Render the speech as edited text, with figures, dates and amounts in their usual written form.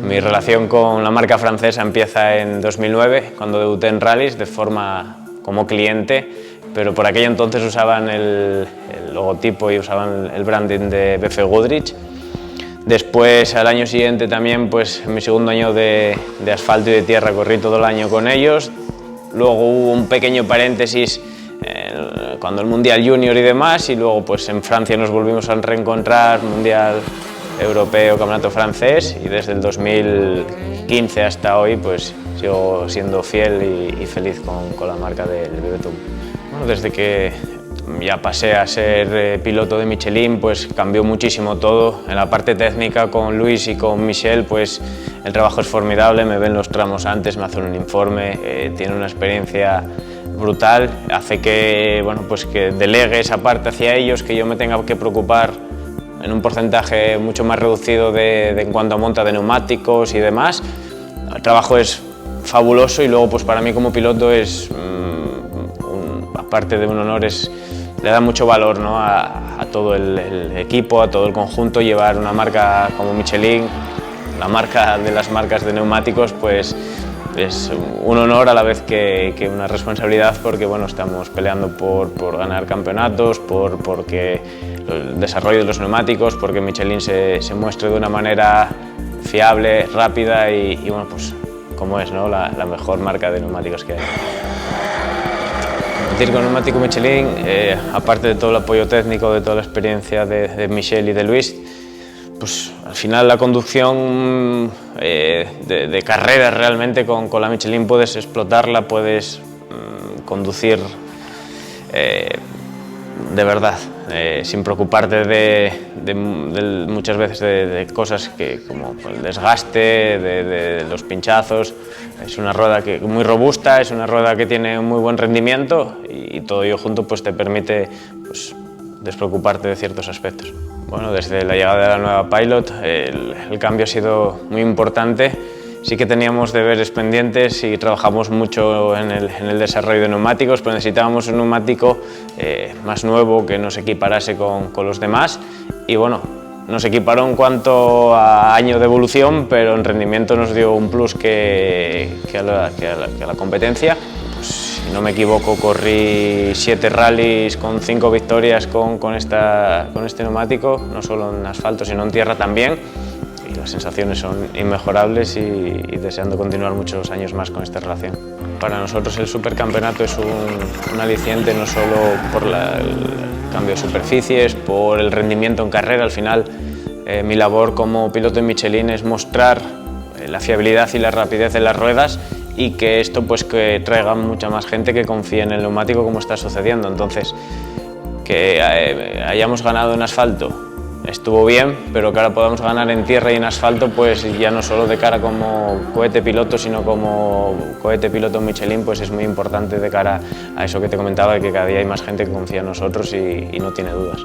Mi relación con la marca francesa empieza en 2009, cuando debuté en rallies de forma como cliente, pero por aquello entonces usaban el logotipo y usaban el branding de BF Goodrich. Después, al año siguiente también, pues en mi segundo año de asfalto y de tierra, corrí todo el año con ellos. Luego hubo un pequeño paréntesis cuando el Mundial Junior y demás, y luego pues en Francia nos volvimos a reencontrar, Mundial Europeo, Campeonato Francés, y desde el 2015 hasta hoy pues sigo siendo fiel y feliz con la marca del Benetton. Bueno, desde que ya pasé a ser piloto de Michelin, pues cambió muchísimo todo. En la parte técnica con Luis y con Michel, pues el trabajo es formidable, me ven los tramos antes, me hacen un informe, tienen una experiencia brutal, hace que, bueno, pues que delegue esa parte hacia ellos, que yo me tenga que preocupar en un porcentaje mucho más reducido en cuanto a monta de neumáticos y demás. El trabajo es fabuloso y luego pues para mí como piloto es, aparte de un honor, le da mucho valor, ¿no?, a todo el equipo, a todo el conjunto. Llevar una marca como Michelin, la marca de las marcas de neumáticos, pues es un honor a la vez que una responsabilidad, porque bueno, estamos peleando por ganar campeonatos, porque el desarrollo de los neumáticos, porque Michelin se muestre de una manera fiable, rápida y bueno, pues como es, ¿no?, la mejor marca de neumáticos que hay. Competir con neumático Michelin, aparte de todo el apoyo técnico, de toda la experiencia de Michel y de Luis, pues al final la conducción de carrera realmente con la Michelin puedes explotarla, puedes conducir de verdad, sin preocuparte muchas veces de cosas como el desgaste, de los pinchazos. Es una rueda muy robusta, es una rueda que tiene muy buen rendimiento y todo ello junto pues te permite pues despreocuparte de ciertos aspectos. Bueno, desde la llegada de la nueva Pilot el cambio ha sido muy importante. Sí que teníamos deberes pendientes y trabajamos mucho en el desarrollo de neumáticos, pero necesitábamos un neumático más nuevo que nos equiparase con los demás y bueno, nos equiparó en cuanto a año de evolución, pero en rendimiento nos dio un plus que a la competencia. Pues, si no me equivoco, corrí 7 rallies con 5 victorias con este neumático, no solo en asfalto sino en tierra también. Y las sensaciones son inmejorables y deseando continuar muchos años más con esta relación. Para nosotros el supercampeonato es un aliciente no solo por el cambio de superficies, por el rendimiento en carrera. Al final mi labor como piloto en Michelin es mostrar la fiabilidad y la rapidez de las ruedas y que esto pues que traiga mucha más gente que confíe en el neumático como está sucediendo. Entonces, que hayamos ganado en asfalto estuvo bien, pero que ahora podamos ganar en tierra y en asfalto, pues ya no solo de cara como cohete piloto, sino como cohete piloto Michelin, pues es muy importante de cara a eso que te comentaba, que cada día hay más gente que confía en nosotros y no tiene dudas.